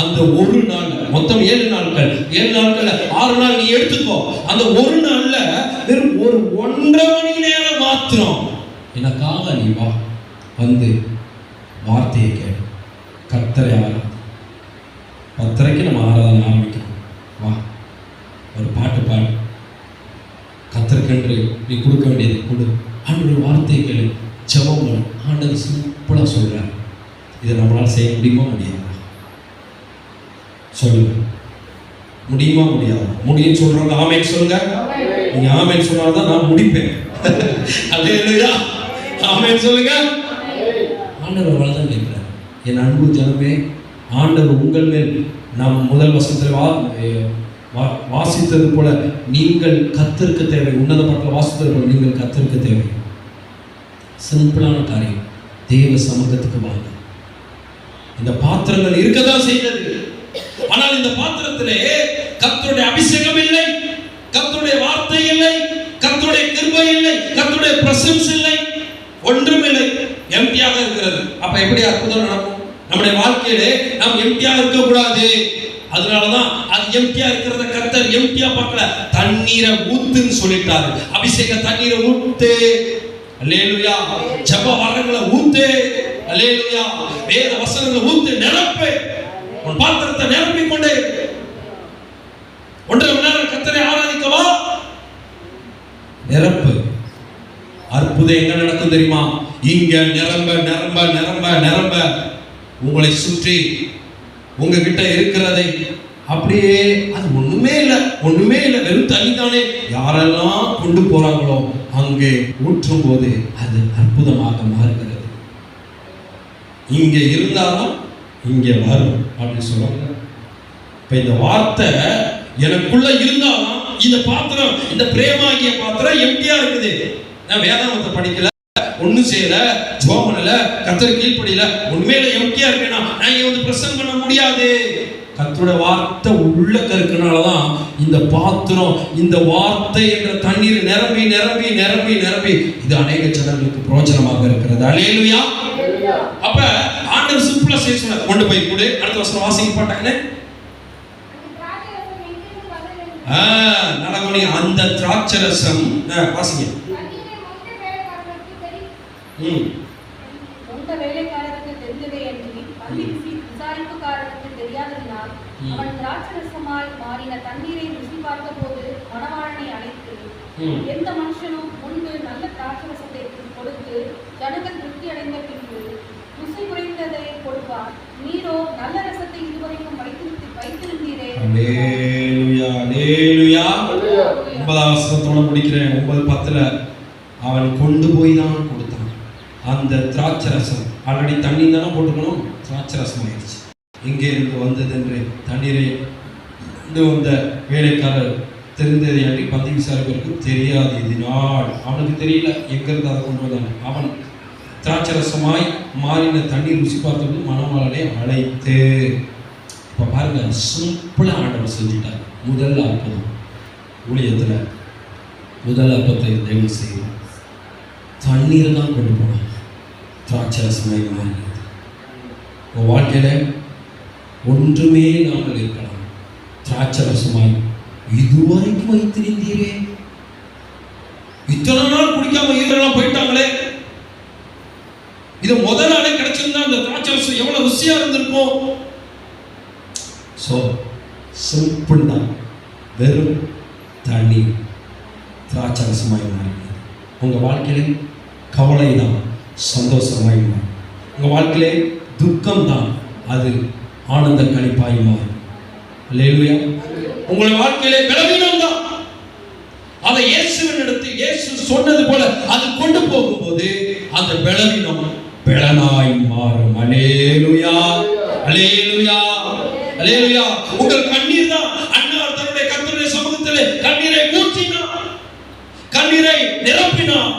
அந்த ஒரு நாள், மொத்தம் 7 நாட்கள், 7 நாட்கள் 6 நாள் நீ எடுத்துக்கோ. அந்த ஒரு நாள்ல வெறும் ஒரு 1.5 மணி நேரம் மாத்திரம் எனக்காக நீ வா, வந்து வார்த்தையை கேளு, கர்த்தரை ஆராதி. 10:30 நம்ம ஆராதனை ஆரம்பிக்கணும். வா, ஒரு பாட்டு பாடு, கர்த்தருக்கென்று நீ கொடுக்க வேண்டியது கொடு, ஆண்டவர் வார்த்தையை கேளு, ஜெபம் பண்ணு. ஆண்டவர் சிம்பிளா சொல்றார். இதை நம்மளால செய்ய முடியுமா முடியாது? சொல்லுங்க, முடியுமா முடியாது? முடியும் சொல்றாங்க, ஆமென் சொல்லுங்க. நீங்க ஆமென் சொன்னால்தான் நான் முடிப்பேன். அல்லேலூயா, ஆமென் சொல்லுங்க. ஆண்டவர் அவ்வளவுதான் கேட்கிறார். என் அன்பு ஜனமே, ஆண்டவர் உங்கள் மேல் நாம் முதல் வசனத்தில் வாசித்தது போல நீங்கள் கர்த்தருக்கு தேவை. உன்னத பாட்டில் வாசித்தது போல நீங்கள் கர்த்தருக்கு தேவை. சிம்பிளான காரியம், தேவ சமூகத்துக்கு வாங்க. இந்த பாத்திரங்கள் இருக்கதான் செய்தது, ஆனால் இந்த பாத்திரத்திலே கர்த்தருடைய அபிஷேகம் இல்லை, கர்த்தருடைய வார்த்தை இல்லை, கர்த்தருடைய கிருபை இல்லை, கர்த்தருடைய பிரசன்ஸ் இல்லை, ஒன்றும் இல்லை, எம்டியாக இருக்கிறது. அப்ப எப்படி அற்புதம் நடக்கும்? நம்முடைய வாழ்க்கையிலே நாம் எம்டியாக இருக்க கூடாது. அதனாலதான் அது எம்டியா இருக்கிறத கர்த்தர் எம்டியா பார்க்கல, தண்ணீரை ஊத்துன்னு சொல்லிட்டாரு. அபிஷேக தண்ணீரை ஊத்து, அல்லேலூயா. ஜெப வரங்களை ஊத்து, அல்லேலூயா. வேத வசனங்களை ஊத்து, நிரப்பு, உன் பாத்திரத்தை நிரப்பிக் கொண்டே 1.5 மணி நேரம் கர்த்தரை ஆராதிக்கவா, நிரப்பு. அற்புதம் எங்க நடக்கும் தெரியுமா? இங்க நிரம்ப நிரம்ப நிரம்ப நிரம்ப உங்களை சுற்றி உங்ககிட்ட இருக்கிறதை அப்படியே, அது ஒண்ணுமே இல்லை, ஒண்ணுமே இல்லை, வெறும் தண்ணி தானே, யாரெல்லாம் கொண்டு போறாங்களோ அங்கே ஊற்றும் போது அது அற்புதமாக மாறுகிறது. இங்க இருந்தாலும் இங்க வரும் அப்படின்னு சொல்லுவாங்க. இப்ப இந்த வார்த்தை எனக்குள்ள இருந்தாலும் இந்த பாத்திரம், இந்த பிரேமாகிய பாத்திரம் எம்டியா இருக்குது. நான் வேதாகமத்தை படிக்கல, ஒன்னும் செய்யல, ஜோமனல, கர்த்தர் கீழ்ப்படியில, உண்மையில எம்டியா இருக்கேனா நான் இங்க வந்து பிரசன்ட் பண்ண முடியாது. கர்த்தருடைய வார்த்தை உள்ள கருக்குனாலதான் இந்த பாத்திரம், இந்த வார்த்தை என்ற தண்ணீர் நிரம்பி நிரம்பி நிரம்பி நிரம்பி இது அநேக ஜனங்களுக்கு பிரயோஜனமாக இருக்கிறது. அல்லேலூயா. அப்ப ஆண்டவர் சிம்பிளா செய்ய சொன்னார், கொண்டு போய் கொடு. அடுத்த வசனம் வாசிக்க போட்டாங்கன்னு நடக்கணி. அந்த திராட்சரசம் வாசிங்க. சொந்த வேலைக்காரருக்கு தெரிந்ததே என்று விசாரிப்புக்காரருக்கு தெரியாததினால் அவன் திராட்சரசமாய் மாறின தண்ணீரை ருசி பார்த்த போது மணவாளனை அழைத்து, எந்த மனுஷனும் முன்பு நல்ல திராட்சரசத்தை கொடுத்து ஜனங்கள் திருப்தி அடைந்த பின்பு ருசி குறைந்ததை கொடுப்பார், நீரோ நல்ல ரசத்தை இதுவரைக்கும் வைத்திருந்தீரே. அல்லேலூயா, அல்லேலூயா. 9ஆம் வசனத்தோட முடிக்கிறேன். 9:10 அவன் கொண்டு போய் தான் கொடுத்தான் அந்த திராட்சரசம். ஆல்ரெடி தண்ணி தானே போட்டுக்கணும், திராட்சரசம் ஆயிடுச்சு. எங்கே இருந்து வந்தது என்று தண்ணீரை வந்த வேலைக்காரர் தெரிந்ததை அன்றி பந்தி விசாரிப்பதற்கு தெரியாது. இதனால் அவனுக்கு தெரியல எங்கிருந்து அதை கொண்டு வந்தாங்க. அவன் திராட்சரசமாய் மாறின தண்ணீர் ருசி பார்த்தபோது மணவாளனை அழைத்து. இப்போ பாருங்க, சிம்பிளா ஆண்டவர் செஞ்சுட்டார். முதல் அற்புதம் ஊழியத்தில், முதல் அற்பத்தை தயவு செய்யும் தண்ணீரை தான் கொண்டு போனாங்க, திராட்சரசமாய் மாறினது. உன் வாழ்க்கையில ஒன்றுமே இல்லாமல் இருக்கலாம், திராட்சரசமாய் இதுவரைக்கும் வைத்திருந்தீரே. இத்தனை நாள் குடிக்காம ஈரெல்லாம் போயிட்டாங்களே, ரசம் எவ்வளவு ருசியா இருந்திருக்கும். சோ சிம்பிள் தான், வெறும் தண்ணி திராட்சை ரசமாய் மாறினது. உங்க வாழ்க்கையில கவலை தான் சந்தோஷமாய் மாறும். உங்க வாழ்க்கையிலே துக்கம் தான் அது ஆனந்த கழிப்பாய் மாறும். அல்லேலூயா. உங்கள் வாழ்க்கையிலே பலவீனம் தான், அதை இயேசுவின் இடத்தில் இயேசு சொன்னது போல அது கொண்டு போகும்போது அந்த பலவீனம் பலனாய் மாறும். அல்லேலூயா, அல்லேலூயா, அல்லேலூயா. உங்கள் கண்ணீர் தான் அன்னார் தன்னுடைய கர்த்தருடைய சமூகத்திலே கண்ணீரை ஊற்றினார், கண்ணீரை நிரப்பினார்.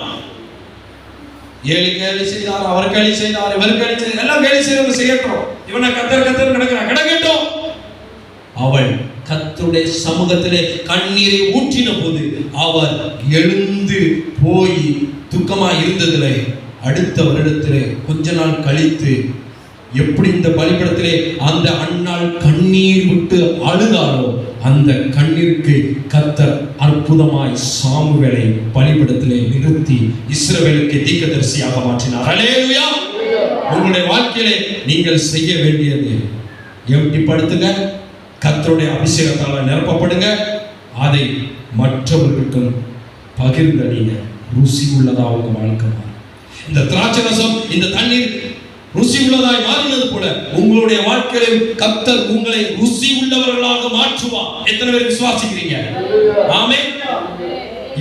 ஏழு கேலி செய்தார், அவர் கேலி செய்தார், இவர் கேலி செய்தார், எல்லாம் கேலி செய்யறவங்க செய்யட்டும். இவனை கத்தர் கத்தர் கிடக்கிறான், கிடக்கட்டும். அவள் கர்த்தருடைய சமூகத்திலே கண்ணீரை ஊற்றின போது அவர் எழுந்து போய் துக்கமாய் இருந்ததிலே அடுத்த வருடத்திலே கொஞ்ச நாள் கழித்து எப்படி இந்த பலிபீடத்திலே அந்த அன்னாள் கண்ணீர் விட்டு அழுதாலோ அந்த கண்ணீருக்கு கர்த்தர் அற்புதமாய் சாமுவேலை பலிபீடத்திலே நிறுத்தி இஸ்ரவேலுக்கு தீர்க்கதரிசியாக மாற்றினார். அல்லேலூயா. உங்களுடைய வாழ்க்கையிலே நீங்கள் செய்ய வேண்டியது எப்படி படுத்துங்க, கர்த்தருடைய அபிஷேகத்தால் நிரப்பப்படுங்க, அதை மற்றவர்களுக்கும் பகிர்ந்தளிங்க. ருசி உள்ளதா உங்க வாழ்க்கை. இந்த திராட்சை ரசம் இந்த தண்ணீர் ருசி உள்ளதாய் மாறினது போல உங்களுடைய வாழ்க்கையில் கர்த்தர் உங்களை ருசி உள்ளவர்களாக மாற்றுவார். எத்தனை பேர் விசுவாசிக்கிறீங்க? ஆமென்.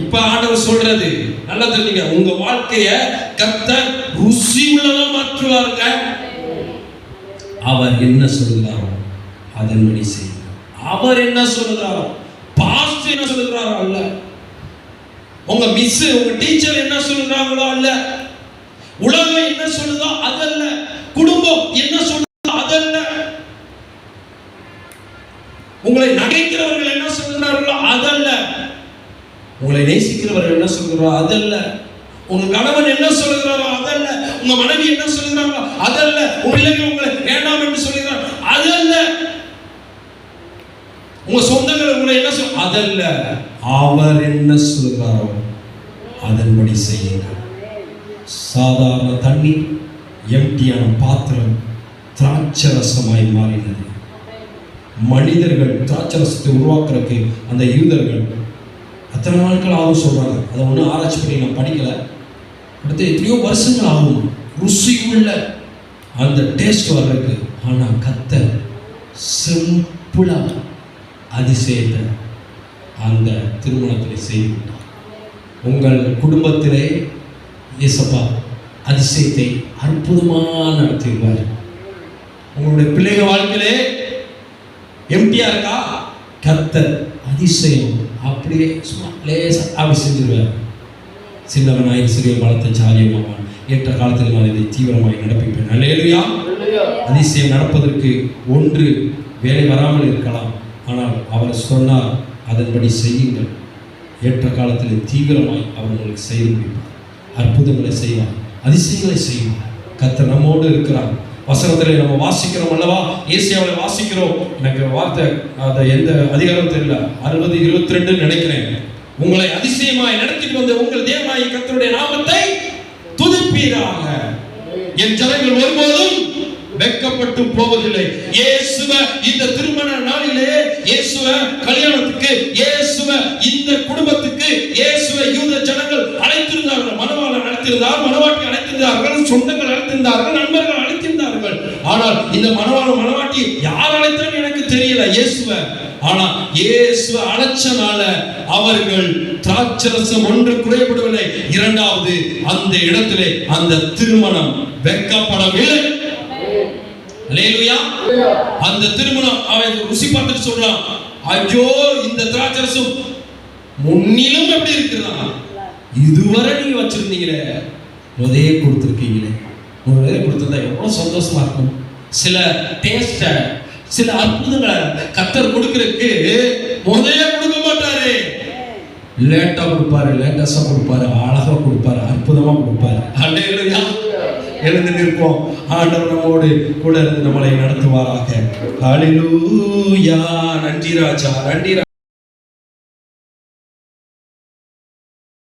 இப்ப ஆண்டவர் சொல்றது நல்லா தெரியுங்க, உங்க வாழ்க்கைய கர்த்தர் ருசி உள்ளதா மாற்றுவாருங்க. அவர் என்ன சொல்கிறாரோ அதன்படி செய்யுங்க. அவர் என்ன சொல்கிறாரோ, பாஸ்டர் என்ன சொல்கிறாரோ அல்ல, உங்க மிஸ் உங்க டீச்சர் என்ன சொல்றாங்களோ அல்ல, உலகம் என்ன சொல்லுதோ அதல்ல, குடும்பம் என்ன சொல்லுதோ அதல்ல, உங்களை நகைக்கிறவர்கள் என்ன சொல்கிறார்களோ அதல்ல, உங்களை நேசிக்கிறவர்கள் என்ன சொல்கிறாரோ அதல்ல, உங்க கணவன் என்ன சொல்கிறாரோ அதல்ல, உங்க மனைவி என்ன சொல்கிறாரோ அதல்ல, உங்க பிள்ளைகள் உங்களை வேண்டாம் என்று சொல்கிறார் அதல்ல, உங்க சொந்தங்கள் உங்களை என்ன சொல் அதல்ல, அவர் என்ன சொல்கிறாரோ அதன்படி செய்யுங்க. சாதாரண தண்ணீர் எம்டியான பாத்திரம் திராட்சை ரசமாய் மாறினது. மனிதர்கள் திராட்சை ரசத்தை உருவாக்குறதுக்கு அந்த யூதர்கள் அத்தனை நாட்கள் ஆகும் சொல்றாங்க. அதை ஒன்றும் ஆராய்ச்சி பண்ணி நான் படிக்கல. அடுத்து எத்தனையோ வருஷங்கள் ஆகும் ருசி உள்ள அந்த டேஸ்ட் வர்றதுக்கு. ஆனா கர்த்தர் சிம்பிளா அதிசயத்தை அந்த திருமணத்திலே செய்துவிட்டார். உங்கள் குடும்பத்திலே இயேசப்பா அதிசயத்தை அற்புதமாக நடத்திடுவார். உங்களுடைய பிள்ளைகள் வாழ்க்கையிலே எம்டியா இருக்கா, கர்த்தர் அதிசயம் அப்படியே சும்மா லேசா அப்படி செஞ்சிருவார். சின்னவனாய் சிறிய பலத்தை சாரியமாவான், ஏற்ற காலத்தில் நான் இதை தீவிரமாய் நடப்பிப்பேன். அல்லேலூயா. அதிசயம் நடப்பதற்கு ஒன்று வேலை வராமல் இருக்கலாம், ஆனால் அவர் சொன்னார் அதன்படி செய்யுங்கள். ஏற்ற காலத்தில் தீவிரமாய் அவர் உங்களுக்கு செய்து முடிப்பார். அற்புதங்களை செய்வார், அதிசயங்களை செய்வார். கர்த்தர் நம்மோடு இருக்கிறார். வசனத்தில் நம்ம வாசிக்கிறோம் அல்லவா, ஏசாயாவில் வாசிக்கிறோம். எனக்கு வார்த்தை அதை எந்த அதிகாரம் தெரியல, 60:22 நினைக்கிறேன். உங்களை அதிசயமாய் நடத்திட்டு வந்த உங்கள் தேவனாகிய கர்த்தருடைய நாமத்தை துதிப்பீராக. என் ஜனங்கள் ஒருபோதும் வெட்கப்பட்டு போவதில்லை. இயேசுவ இந்த திருமண நாளிலே, இயேசுவ கல்யாணத்துக்கு, இயேசுவ இந்த குடும்பத்துக்கு, இயேசுவ யூத ஜனங்கள் அழைத்திருந்தார்கள். மணவாளன் அழைத்திருந்தார், மணவாட்டி அழைத்திருந்தார்கள், சொந்தங்கள் அழைத்திருந்தார்கள், நண்பர்கள் அழைத்திருந்தார்கள். ஆனால் இந்த மணவாளன் மணவாட்டி யார் அழைத்தான்னு எனக்கு தெரியல, இயேசுவ. ஆனா இயேசுவ அழைச்சனால அவர்கள் திராட்சரசம் ஒன்று குறைபடவில்லை. இரண்டாவது, அந்த இடத்திலே அந்த திருமணம் வெட்கப்படவில்லை. அல்லேலூயா. அந்த திருமணம் அவன் ருசி பார்த்துட்டு சொல்றான், ஐயோ இந்த திராட்சரசம் முன்னிலும் எப்படி இருக்குதா, இதுவரை நீங்க வச்சிருந்தீங்களே, முதலே கொடுத்துருக்கீங்களே, முதலே கொடுத்திருந்தா எவ்வளவு சந்தோஷமா இருக்கும். சில டேஸ்ட, சில அற்புதங்களை கர்த்தர் கொடுக்கறதுக்கு முதலே கொடுக்க மாட்டாரு, லேட்டா கொடுப்பாரு, லேட்டஸ்டா கொடுப்பாரு, அழகா கொடுப்பாரு, அற்புதமா கொடுப்பாரு. அல்லேலூயா. எழுந்து நிற்போம். ஆண்டவர் நம்மோடு கூட இருந்து நம்மளை நடத்துவாராக. அல்லேலூயா. நன்றி ராஜா, நன்றி.